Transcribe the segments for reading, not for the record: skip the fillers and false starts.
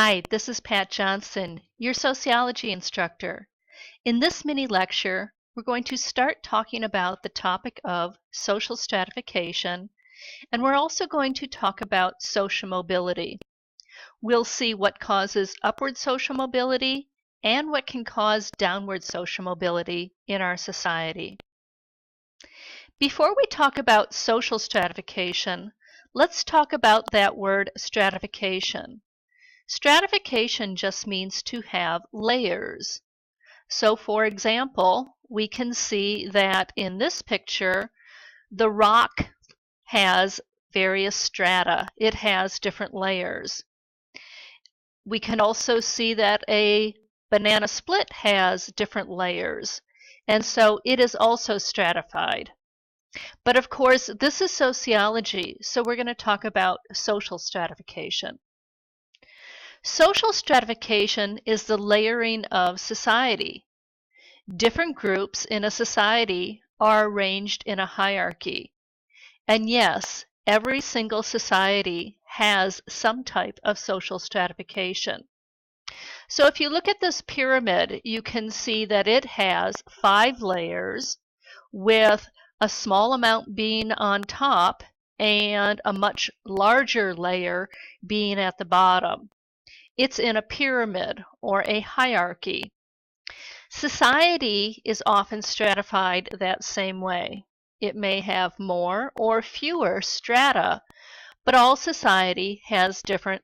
Hi, this is Pat Johnson, your sociology instructor. In this mini lecture, we're going to start talking about the topic of social stratification, and we're also going to talk about social mobility. We'll see what causes upward social mobility and what can cause downward social mobility in our society. Before we talk about social stratification, let's talk about that word stratification. Stratification just means to have layers. So for example, we can see that in this picture, the rock has various strata. It has different layers. We can also see that a banana split has different layers, and so it is also stratified. But of course, this is sociology, so we're going to talk about social stratification. Social stratification is the layering of society. Different groups in a society are arranged in a hierarchy. And yes, every single society has some type of social stratification. So if you look at this pyramid, you can see that it has 5 layers with a small amount being on top and a much larger layer being at the bottom. It's in a pyramid or a hierarchy. Society is often stratified that same way. It may have more or fewer strata, but all societies have different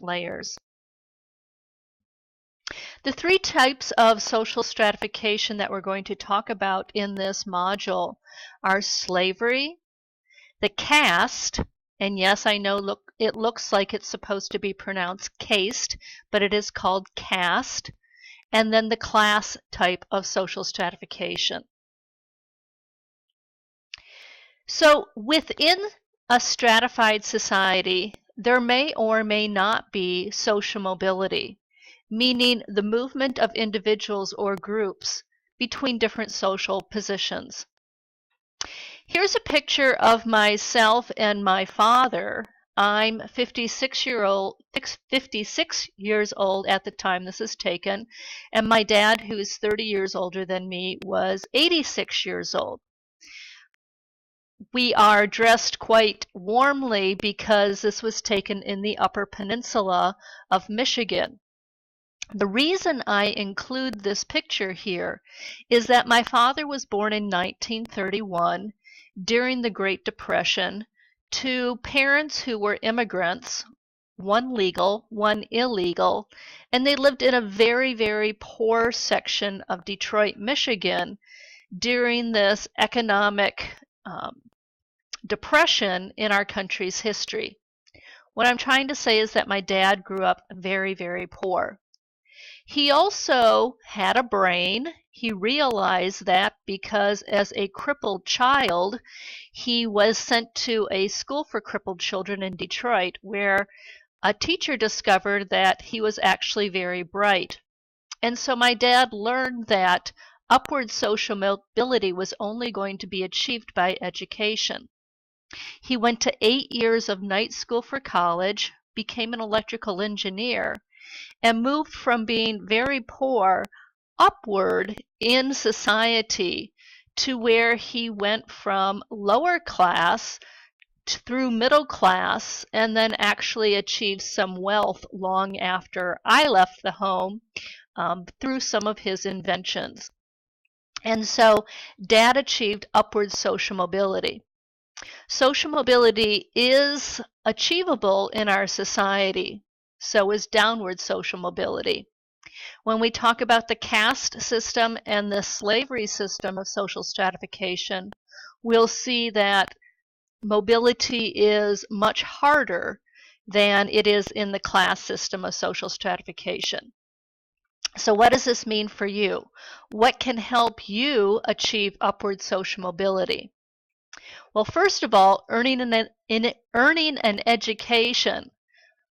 layers. The 3 types of social stratification that we're going to talk about in this module are slavery, the caste, and yes, I know it looks like it's supposed to be pronounced caste, but it is called caste, and then the class type of social stratification. So within a stratified society, there may or may not be social mobility, meaning the movement of individuals or groups between different social positions. Here's a picture of myself and my father. I'm 56 years old at the time this is taken, and my dad, who is 30 years older than me, was 86 years old. We are dressed quite warmly because this was taken in the Upper Peninsula of Michigan. The reason I include this picture here is that my father was born in 1931 during the Great Depression to parents who were immigrants, one legal, one illegal, and they lived in a very, very poor section of Detroit, Michigan during this economic depression in our country's history. What I'm trying to say is that my dad grew up very, very poor. He also had a brain. He realized that because as a crippled child, he was sent to a school for crippled children in Detroit where a teacher discovered that he was actually very bright. And so my dad learned that upward social mobility was only going to be achieved by education. He went to 8 years of night school for college, became an electrical engineer, and moved from being very poor upward in society to where he went from lower class through middle class and then actually achieved some wealth long after I left the home through some of his inventions. And so Dad achieved upward social mobility. Social mobility is achievable in our society. So is downward social mobility. When we talk about the caste system and the slavery system of social stratification, we'll see that mobility is much harder than it is in the class system of social stratification. So what does this mean for you? What can help you achieve upward social mobility? Well, first of all, earning an education,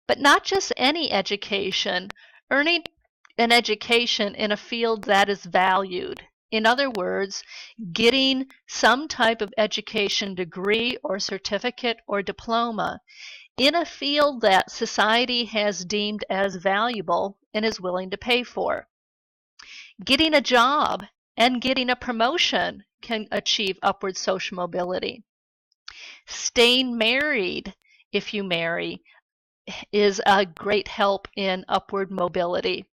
but not just any education, earning an education in a field that is valued. In other words, getting some type of education degree or certificate or diploma in a field that society has deemed as valuable and is willing to pay for. Getting a job and getting a promotion can achieve upward social mobility. Staying married, if you marry, is a great help in upward mobility.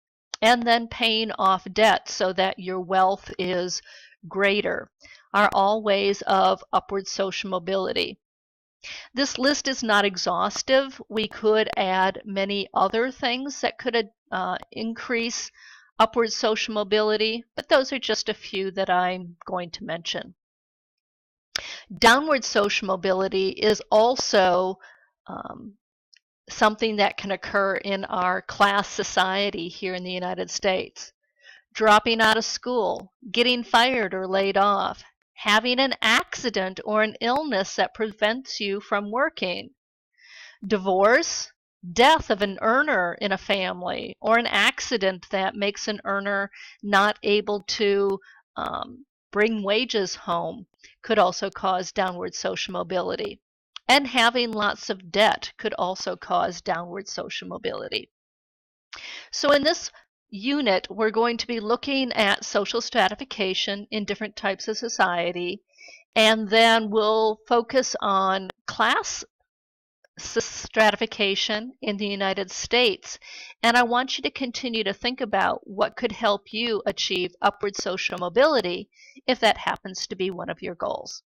And then paying off debt so that your wealth is greater are all ways of upward social mobility. This list is not exhaustive. We could add many other things that could increase upward social mobility, but those are just a few that I'm going to mention. Downward social mobility is also something that can occur in our class society here in the United States. Dropping out of school, getting fired or laid off, having an accident or an illness that prevents you from working, divorce, death of an earner in a family, or an accident that makes an earner not able to bring wages home could also cause downward social mobility. And having lots of debt could also cause downward social mobility. So in this unit, we're going to be looking at social stratification in different types of society, and then we'll focus on class stratification in the United States. And I want you to continue to think about what could help you achieve upward social mobility if that happens to be one of your goals.